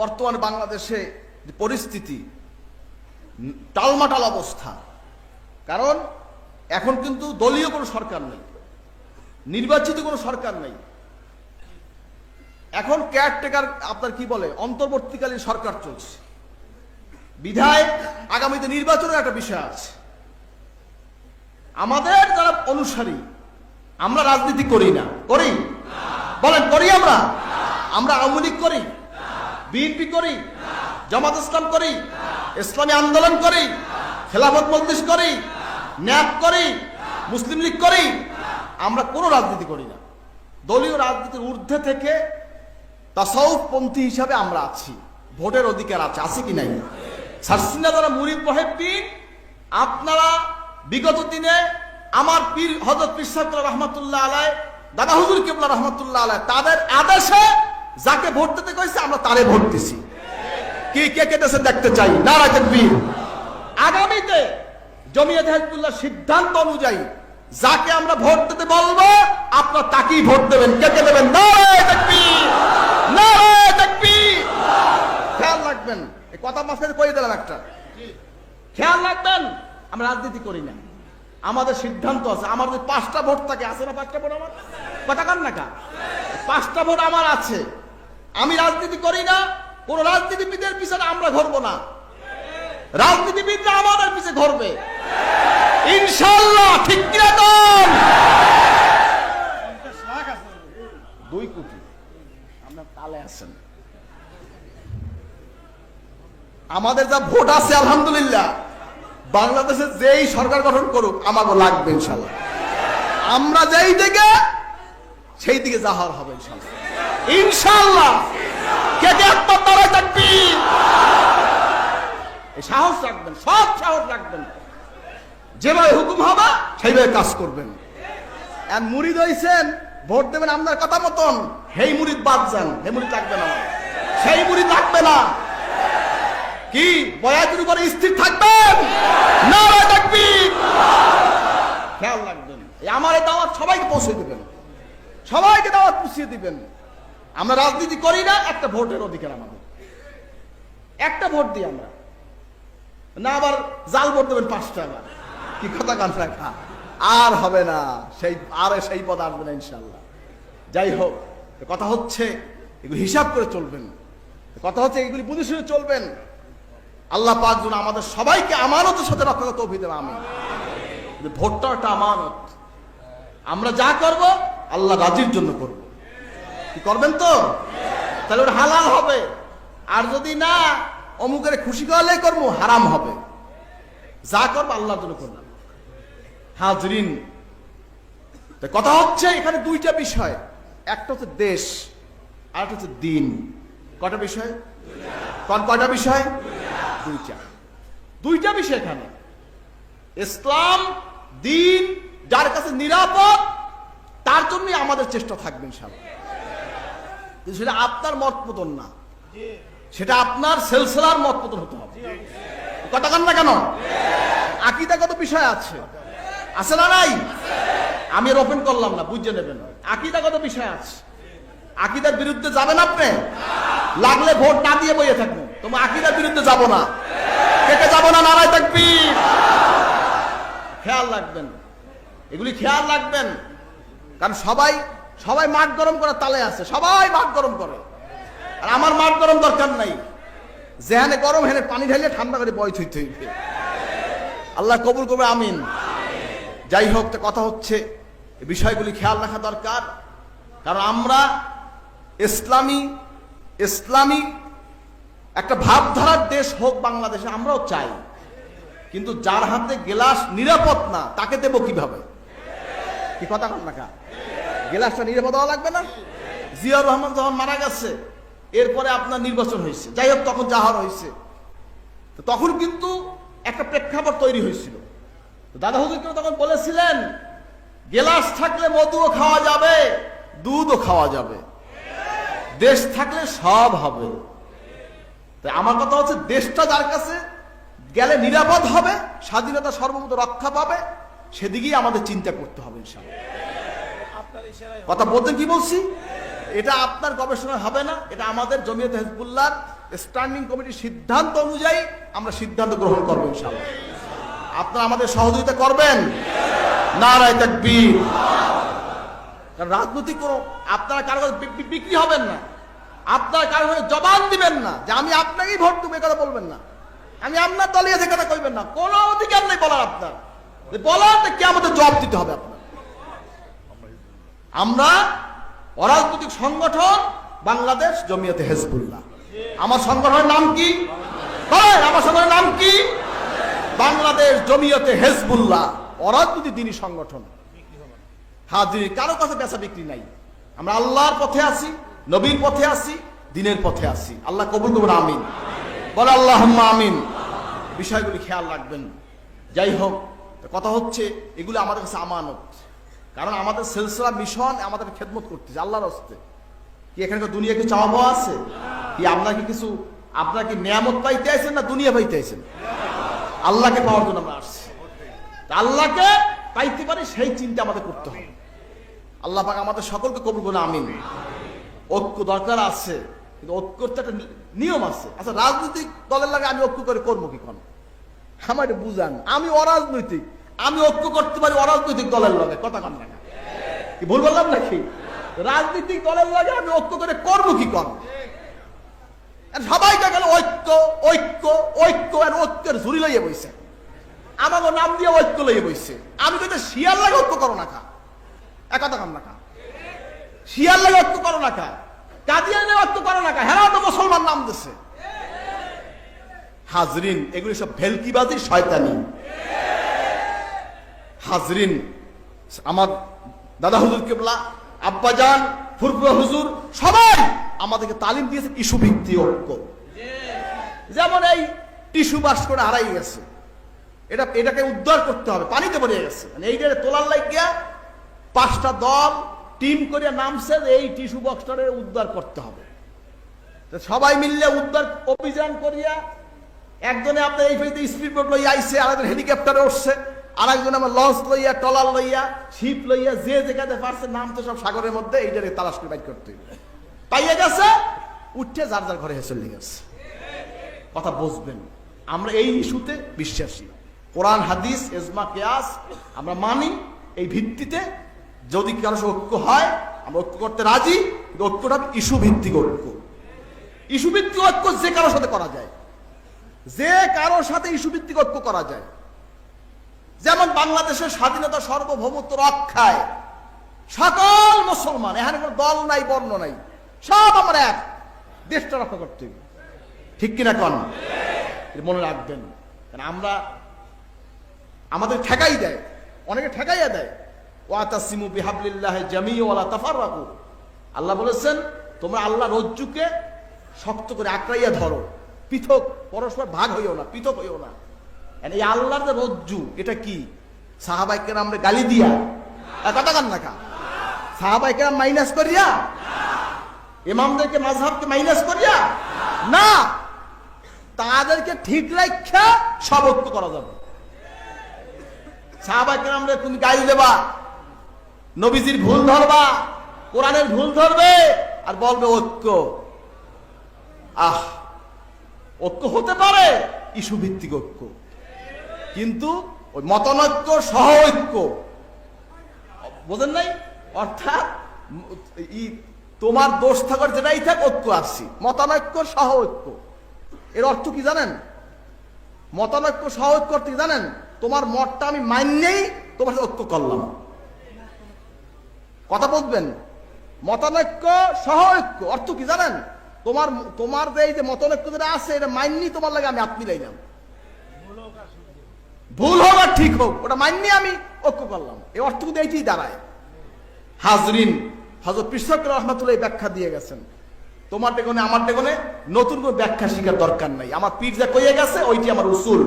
বর্তমানে বাংলাদেশে যে পরিস্থিতি, টালমাটাল অবস্থা। কারণ এখন কিন্তু দলীয় কোনো সরকার নেই, নির্বাচিত কোনো সরকার নেই। এখন কেয়ারটেকার, আপনার কি বলে, অন্তর্বর্তীকালীন সরকার চলছে। বিধায় আগামীতে নির্বাচনের একটা বিষয় আছে। আমাদের যারা অনুসারী, আমরা রাজনীতি করি না, করি? বলেন, করি? আমরা আওয়ামী লীগ করি, বিএনপি করি, জামাত ইসলাম করি, ইসলামী আন্দোলন করি, খেলাফত মজলিস করি, ন্যাপ করি, মুসলিম লীগ করি। আমরা কোনো রাজনীতি করি না। দলীয় রাজনীতির ঊর্ধ্বে থেকে তাসাউফপন্থী হিসাবে আমরা আছি। ভোটের অধিকার আছে কি নাই? সারসিনা যারা মুরিদ মহিউদ্দিন, আপনারা বিগত দিনে আমার পীর হযরত পীর সাহেব রহমাতুল্লাহ আলাইহি, দাদা হুজুর কিবলা রহমাতুল্লাহ আলাইহি, তাদের আদেশে যাকে ভোট দিতে কইছে আমরা তারে ভোট দিছি। কি কে কে দেশে দেখতে চাই? নারায়ে তাকবীর। আগামীতে জমিয়ত হিজবুল্লাহ সিদ্ধান্ত অনুযায়ী যাকে আমরা ভোট দিতে বলবো, আপনারা তাকেই ভোট দেবেন। কে কে দেবেন? নারায়ে তাকবীর, নারায়ে তাকবীর। খেয়াল রাখবেন, এই কথা মাঝখানে কইয়ে দিলাম একটা, খেয়াল রাখবেন। আমরা রাজনীতি করি না, আমাদের সিদ্ধান্ত আছে। আমার যদি 5টা ভোট থাকে, আছে না 5টা ভোট? আমার কথা কান না কা, 5টা ভোট আমার আছে। আমি রাজনীতি করি না, কোন রাজনীতিবিদের পিছনে আমরা ঘুরবো না, রাজনীতিবিদরা আমাদের পিছনে ঘুরবে ইনশাআল্লাহ। ঠিক কি না? 2 কোটি আমরা তালে আছেন। আমাদের যা ভোট আছে আলহামদুলিল্লাহ, বাংলাদেশে যেই সরকার গঠন করুক আমাকে লাগবে ইনশাআল্লাহ। আমরা যেই দিকে, সেই দিকে যাওয়ার হবে ইনশাআল্লাহ, ইনশাআল্লাহ। কে কে আপনার নারায়ে তাকবীর? এই সাহস রাখবেন, সব সাহস রাখবেন। যেভাবে হুকুম হবে সেইভাবে কাজ করবেন। আর মুরিদ হইছেন, ভোট দেবেন আপনার কথা মতন, সেই মুরিদ বাদ যান, সেই মুরিদ লাগবে না, সেই মুরিদ লাগবে না। কি বয়াতের উপরে স্থির থাকবেন? নারায়ে তাকবীর। খেয়াল রাখবেন, আমার এই দাওয়াত সবাইকে পৌঁছে দিবেন, সবাইকে দাওয়াত পৌঁছে দিবেন। আমরা রাজনীতি করি না, একটা ভোটের অধিকার আমাদের, একটা ভোট দিই আমরা না। আবার জাল ভোট দেবেন 5টা, আবার কি কথা কান রাখা আর হবে না, সেই পদ আসবে না ইনশাআল্লাহ। যাই হোক, কথা হচ্ছে এগুলি হিসাব করে চলবেন, কথা হচ্ছে এগুলি বুঝে শুনে চলবেন। আল্লাহ পাক যেন আমাদের সবাইকে আমানতের সাথে রক্ষা করতে তৌফিক দেন, আমিন। ভোটটা একটা আমানত, আমরা যা করব আল্লাহ রাজির জন্য করব। কি করবেন তো? তাহলে ওটা হালাল হবে। আর যদি না, অমুকের খুশি করলে করবো, হারাম হবে। যা করবো আল্লাহর জন্য করলাম। হাজরিন, কথা হচ্ছে এখানে 2টা বিষয়, একটা হচ্ছে দেশ আর একটা হচ্ছে দিন। কয়টা বিষয়? কয়টা বিষয়? 2টা বিষয় এখানে। ইসলাম, দিন যার কাছে নিরাপদ, তার জন্যই আমাদের চেষ্টা থাকবে ইনশাআল্লাহ। কিন্তু সেটা আপনার মত মতন না, সেটা আপনার সেলসেলার মত মতন হতে হবে। কথা কান না কেন? আকীদাগত বিষয় আছে, আছে না নাই? আমি এর ওপেন করলাম না, বুঝে নেবেন। আকীদাগত বিষয় আছে, আকীদার বিরুদ্ধে যাবেন আপনি, লাগলে ভোট না দিয়ে বইয়ে থাকবেন, তোমার আকীদার বিরুদ্ধে যাব না। কেটে যাব না? নারায়ে তাকবীর। খেয়াল রাখবেন, এগুলি খেয়াল রাখবেন। কারণ সবাই মাঠ গরম করে তালে আছে, সবাই মাঠ গরম করে। আর আমার মাঠ গরম দরকার নাই, যেখানে গরম হেনে পানি ঢালিয়ে ঠান্ডা করে বয় থইতে হইবে। আল্লাহ কবুল করবে, আমিন। যাই হোক, তো কথা হচ্ছে এই বিষয়গুলি খেয়াল রাখা দরকার। কারণ আমরা ইসলামী একটা ভাবধারার দেশ হোক বাংলাদেশে, আমরাও চাই। কিন্তু যার হাতে গ্লাস নিরাপদ না, তাকে দেব কিভাবে? কি কথা কন না কা? গ্লাসটা নিরাপদ হওয়া লাগবে না? জিয়াউর রহমান যখন মারা গেছে, এরপরে আপনার নির্বাচন হয়েছে, যাই হোক, তখন যাহার হয়েছে, তখন কিন্তু একটা প্রেক্ষাপট তৈরি হয়েছিল। দাদা হুজুর তখন বলেছিলেন, গ্লাস থাকলে মধুও খাওয়া যাবে, দুধও খাওয়া যাবে, দেশ থাকলে সব হবে। তাই আমার কথা হচ্ছে, দেশটা যার কাছে গেলে নিরাপদ হবে, স্বাধীনতা সর্বমত রক্ষা পাবে, সেদিকেই আমাদের চিন্তা করতে হবে ইনশাআল্লাহ। কথা বলতেন কি বলছি? এটা আপনার গবেষণা হবে না, এটা আমাদের জমিয়ত হিজবুল্লাহর স্ট্যান্ডিং কমিটির সিদ্ধান্ত অনুযায়ী আমরা সিদ্ধান্ত গ্রহণ করবো ইনশাআল্লাহ। আপনারা আমাদের সহযোগিতা করবেন? নারায়ে তাকবীর। কারণ রাজনৈতিক কোনো আপনারা কারো কাছে বিক্রি হবেন না, আপনারা কারো কাছে জবান দিবেন না যে আমি আপনাকেই ভোট দেবো, কথা বলবেন না। আমি আপনার দলে আছে কথা কইবেন না, কোনো অধিকার নেই বলার। আপনার বলার কে আমাদের জবাব দিতে হবে আপনার। আমরা অরাজনৈতিক সংগঠন বাংলাদেশ জমিয়তে হিজবুল্লাহ। আমার সংগঠনের নাম কি? আমার সংগঠনের নাম কি? বাংলাদেশ জমিয়তে হিজবুল্লাহ, অরাজনৈতিক দ্বীনি সংগঠন। হাজির কারো কাছে বেচা বিক্রি নাই। আমরা আল্লাহর পথে আছি, নবীর পথে আছি, দ্বীনের পথে আছি। আল্লাহ কবুল করুন, আমিন। বলে আল্লাহুম্মা আমিন। বিষয়গুলি খেয়াল রাখবেন। যাই হোক, কথা হচ্ছে এগুলো আমাদের কাছে আমানত। কারণ আমাদের সিলসিলা মিশন আমাদের খেদমত করতেছে আল্লাহর হস্তে। কি এখানে দুনিয়া কি চাওয়া পাওয়া আছে? কি আপনার কি কিছু, আপনার কি নিয়ামত পাইতে আছেন না দুনিয়া পাইতে আছেন? আল্লাহকে পাওয়ার জন্য আমরা আসছি। আল্লাহকে পাইতে পারি সেই চিন্তা আমাদের করতে হবে। আল্লাহ পাক আমাদের সকলকে কবুল করুন, আমিন। ঐক্য দরকার আছে, কিন্তু ঐক্যর তো একটা নিয়ম আছে। আচ্ছা, রাজনৈতিক দলের লাগে আমি ঐক্য করে করবো কি? কোন আমার এটা বুঝান। আমি অরাজনৈতিক, আমি ঐক্য করতে পারি অরাজনৈতিক দলের লগে, কথা কন না কি ভুল বললাম নাকি? রাজনৈতিক দলের লাগে আমি ঐক্য করে করবো কি? কোন সবাইকে গেল ঐক্য ঐক্য ঐক্য, আর ঐক্যের ঝুড়ি লইয়ে বইছে, আমাকে নাম দিয়ে ঐক্য লইয়ে বইছে। আমি কিন্তু শিয়ার লাগে ঐক্য করো না খা, একথা কাম না খা। শিয়ার লাগে ঐক্য করো না খা, কাদিয়ানে ঐক্য করো না খা, হেরাও তো মুসলমান নাম দিছে। হাজরিন, এগুলি সব ভেলকিবাজি, শয়তানি। হাজরিন, আমার দাদা হুজুর কেবলা, আব্বাজান, ফুরফুরা হুজুর সবাই আমাদেরকে তালিম দিয়েছে ইস্যু ভিত্তিক ঐক্য। যেমন এই টিস্যু বাস করে হারাই গেছে, এটাকে উদ্ধার করতে হবে, পানিতে পড়ে গেছে। মানে এইটারে তোলার লাগিয়া 5টা দল টিম করে নামছে, এই টিস্যু বক্সটারে উদ্ধার করতে হবে। সবাই মিললে উদ্ধার অভিযান করিয়া, একজনে আপনার এই ফেরিতে স্পিড বোট লইয়া আইছে, আরেকজন হেলিকপ্টারে উঠছে, আরেকজন আমার লঞ্চ লইয়া, ট্রলার লইয়া, শিপ লইয়া, যে যেখানে পারছে নাম তো সব সাগরের মধ্যে, এইটারে তালাশ করে বাইর করতে হবে। পাইয়া গেছে, উঠে যার যার ঘরে চলে গেছে। কথা বুঝবেন, আমরা এই ইস্যুতে বিশ্বাসী। কোরআন হাদিস ইজমা কিয়াস আমরা মানি। এই ভিত্তিতে যদি কারো ঐক্য হয় আমরা ঐক্য করতে রাজি, কিন্তু ঐক্যটা ইস্যু ভিত্তিক ঐক্য। ইস্যু ভিত্তিক ঐক্য যে কারোর সাথে করা যায়, যে কারোর সাথে ইস্যু ভিত্তিক ঐক্য করা যায়। যেমন বাংলাদেশের স্বাধীনতা সার্বভৌমত্ব রক্ষায় সকল মুসলমান, এখানে কোনো দল নাই, বর্ণ নাই, সব আমরা এক, দেশটা রক্ষা করতে হবে। ঠিক কিনা কন? মনে রাখবেন, কারণ আমরা আমাদের ঠেকাই দেয়, অনেকে ঠেকাইয়া দেয়। ওয়াতাসিমু বিহাবলিল্লাহি জামিআ ওয়া লা তাফাররাকু। আল্লাহ বলেছেন তোমরা আল্লাহ রজ্জুকে শক্ত করে আঁকড়াইয়া ধরো, পৃথক, পরস্পর ভাগ হইও না, পৃথক হইও না। এই আল্লাহর যে রজ্জু, এটা কি সাহাবায়ে কেরামরে গালি দিয়া কথা কান না খা, সাহাবায়ে কেরাম মাইনাস করিয়া, ইমামদেরকে মাযহাবকে মাইনাস করিয়া না, তাদেরকে ঠিক রাখা সব ঐক্য করা যাবে। সাহাবায়ে কেরামরে তুমি গালি দেবা, নবীজির ভুল ধরবা, কোরআনের ভুল ধরবে, আর বলবে ঐক্য। ঐক্য হতে পারে ইস্যু ভিত্তিক ঐক্য, কিন্তু ওই মতানৈক্য সহ ঐক্য, বোঝেন নাই? অর্থাৎ তোমার দোষ থাকার যেটাই থাক, ঐক্য আসছি, মতানৈক্য সহ ঐক্য। এর অর্থ কি জানেন? মতানৈক্য সহ ঐক্য অর্থ কি জানেন? তোমার মতটা আমি মানলেই তোমার সাথে ঐক্য করলাম। কথা বলবেন, মতানৈক্য সহ ঐক্য অর্থ কি জানেন? তোমার যে মতানৈক্য যেটা আছে, এটা মাননি তোমার লাগে আমি হাত মিলাইলাম, ভুল হোক আর ঠিক হোক, ওটা মাননি আমি ঐক্য করলাম। এই অর্থ কিন্তু এইটাই দাঁড়ায়। হাজরিন, হযরত পীর সাহেব রহমাতুল্লাহ ব্যাখ্যা দিয়ে গেছেন। তোমার টেকনে আমার টেকনে নতুন কোনো ব্যাখ্যা শিখার দরকার নাই। আমার পীর যা কইয়া গেছে ওইটি আমার উসুল।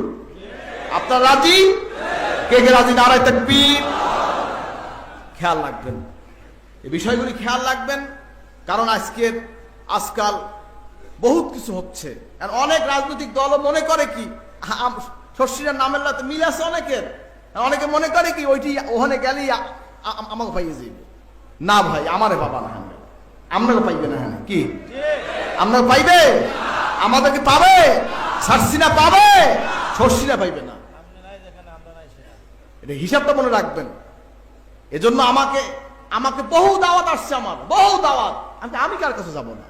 আপনারা রাজি? কে কে রাজি? নারায়ে তাকবীর। খেয়াল রাখবেন এই বিষয়গুলি, খেয়াল রাখবেন, কারণ আজকাল বহুত কিছু হচ্ছে। অনেক রাজনৈতিক দল মনে করে কি শশীর নামের লাতে মিল আছে অনেকের, অনেকে মনে করে কি ওইটি ওখানে গেলেই আমাকে পাইয়ে যাইবে। না ভাই, আমারে বাবা না, আপনাকে পাইবে না। কি আপনাকে পাইবে? আমাদেরকে পাবে? সারসিনা পাবে? সরসিনা পাইবে না। এটা হিসাবটা মনে রাখবেন। এজন্য আমাকে বহু দাওয়াত আসছে, আমার বহু দাওয়াত। আমি কার কাছে যাব না,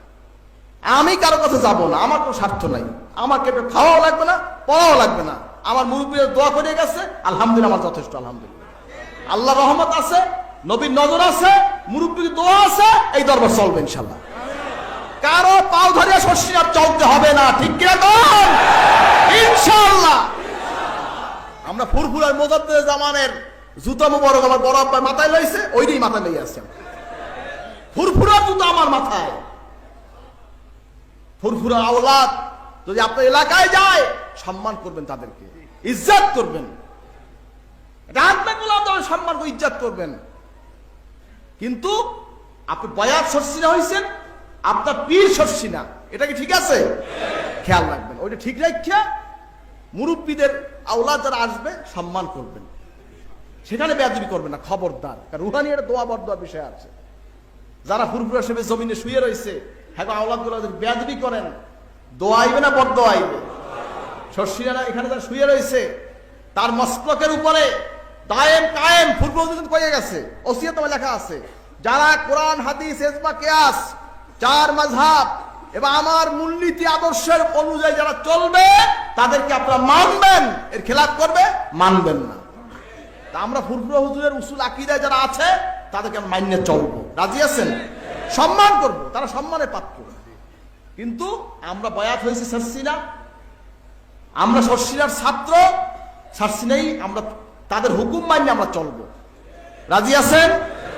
আমি কারো কাছে যাব না। আমার কোনো স্বার্থ নাই। আমাকে খাওয়াও লাগবে না, পড়াও লাগবে না। আমার মুরব্বীরা দোয়া করে গেছে, আলহামদুলিল্লাহ, আমার যথেষ্ট। আলহামদুলিল্লাহ, আল্লাহ রহমত আছে, নবীর নজর আছে, মুরব্বীর দোয়া আছে, এই দরবার চলবে ইনশাল্লাহ। কারো পাও ধরে শস্য চলতে হবে না, ঠিক কিনা বল? ইনশাআল্লাহ। আমরা ফুরফুরার মুজাদ্দিদ জামানের জুতা মুবারক আমার বড় আব্বা মাথায় লইছে, ওইটাই মাথায় লইয়া আসছে। ফুরফুরার জুতা আমার মাথায়। ফুরফুরার আওলাদ যদি আপনার এলাকায় যায়, সম্মান করবেন, তাদেরকে ইজ্জত করবেন। সম্মান করে ইজ্জত করবেন। কিন্তু আপনি বয়াত শস্যিনা হয়েছেন, আপনার পীর শস্যিনা, এটা কি ঠিক আছে? খেয়াল রাখবেন, ওইটা ঠিক রাখা মুরব্বীদের আওলাদ যারা আসবে সম্মান করবেন, সেখানে বেয়াদবি করবেন না, খবরদার। কারণ রুহানি একটা দোয়া বরদোয়ার বিষয় আছে। যারা ফুরফুরা হিসেবে জমিনে শুয়ে রয়েছে, হ্যাঁ আওলাদ গুলো বেয়াদবি করেন, দোয়া আইবে না বরদোয়া আইবে? শস্যিনা এখানে যারা শুয়ে রয়েছে, তার মস্তকের উপরে দায়েম কায়েম ফুরফুরা কয়ে গেছে, ওসিয়ত লেখা আছে, যারা কোরআন হাদিস ইজমা কিয়াস চার মাযহাব এবং আমার মূলনীতি আদর্শের অনুযায়ী যারা চলবে, তাদেরকে আপনারা মানবেন, এর খেলাফ করবে মানবেন না। তা আমরা ফুরফুরা হুজুরের উসুল আকীদায় যারা আছে, তাদেরকে আমরা মাইনে চলবো। রাজি আছেন? সম্মান করব, তারা সম্মানের পাত্র। কিন্তু আমরা বয়াত হয়েছি সারসিনা, আমরা সরসিনার ছাত্র, সারসিনাই আমরা তাদের হুকুম মাইনে আমরা চলবো। রাজি আছেন?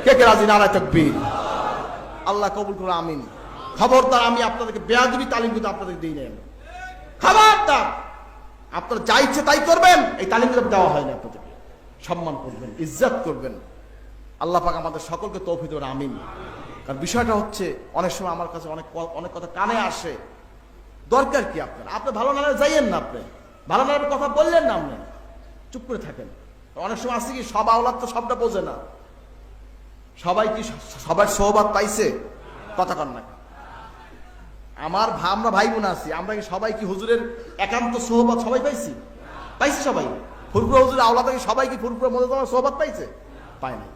কে কে রাজি? নারায়ে তাকবীর। আল্লাহ কবুল করে, আমিন। খবরদার, আমি আপনাদেরকে বেয়াদবি তালিম কিন্তু আপনাদের দিই নাই। খবরদার, আপনারা যা ইচ্ছে তাই করবেন, এই তালিম কিন্তু দেওয়া হয়নি আপনাদেরকে। সম্মান করবেন, ইজ্জত করবেন। আল্লাহ পাক আমাদের সকলকে তৌফিক দেন, আমিন। কারণ বিষয়টা হচ্ছে, অনেক সময় আমার কাছে অনেক কথা কানে আসে, দরকার কি আপনার? আপনি ভালো না যাইয়েন না, আপনি ভালো না কথা বললেন না, আপনি চুপ করে থাকেন। অনেক সময় আছে কি, সব আওলাদ তো সবটা বোঝে না। সবাই কি সবার সোহবত পাইছে? কথা কন না। আমরা ভাই বোন আছি, আমরা কি সবাই কি হুজুরের একান্ত সোহবত সবাই পাইছি? পাইছি সবাই? ফুরফুরা হুজুরের আওলাদ সবাই কি ফুরফুরা মোজাদ্দেদের সোহবত পাইছে? পায় নাই।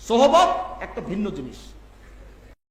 সোহবত একটা ভিন্ন জিনিস।